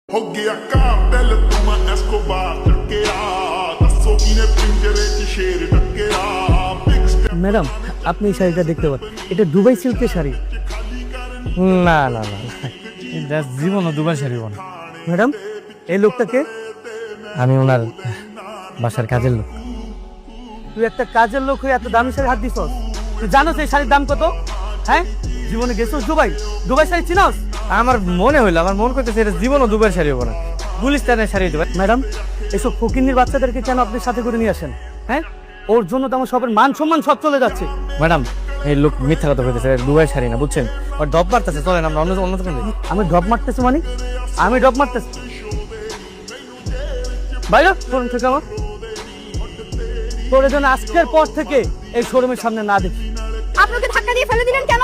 हो गया काम दिल तुम एस्कोबार टकेरा दसो किने पिंजरे च शेर टकेरा बिग स्टेप ম্যাডাম আপনি এই শাড়িটা দেখতে পারেন, এটা দুবাই সিল্কের শাড়ি। না না না এটা জীবনও দুবার শাড়ি না। ম্যাডাম এই লোকটাকে, আমি ওনার বাসার কাজের লোক। তুই একটা কাজের লোক হয়ে এত দামি শাড়ি হাত দিস? তুই জানোস এই শাড়ির দাম কত? হ্যাঁ, জীবনে গেছোস দুবাই? দুবাই শাড়ি চিনাস? আমার মনে হইলো, আমার মন করতেছে এটা জীবনও দুবার শাড়ি হবো না, গুলিস্তানের শাড়ি হতে পারে। ম্যাডাম এসব ফকিন্নির বাচ্চাদেরকে কেন আপনি সাথে করে নিয়ে আসেন? হ্যাঁ, ওর জন্য তো আমার সবার মান সম্মান সব চলে যাচ্ছে। ম্যাডাম এই লোক মিথ্যা কথা বলতেছে, দুবার শাড়ি না বুঝছেন, ওর ডব মারতেছে। চলেন আমরা অন্য অন্য দোকানে যাই। আমি ড্রপ মারতেছি মানে? আমি ড্রপ মারতেছি বাইরে শোরুম থেকে আমার, তোর জন্য আজকের পর থেকে এই শোরুমের সামনে না দেখি। আপনাকে ধাক্কা দিয়ে ফেলে দিলেন কেন?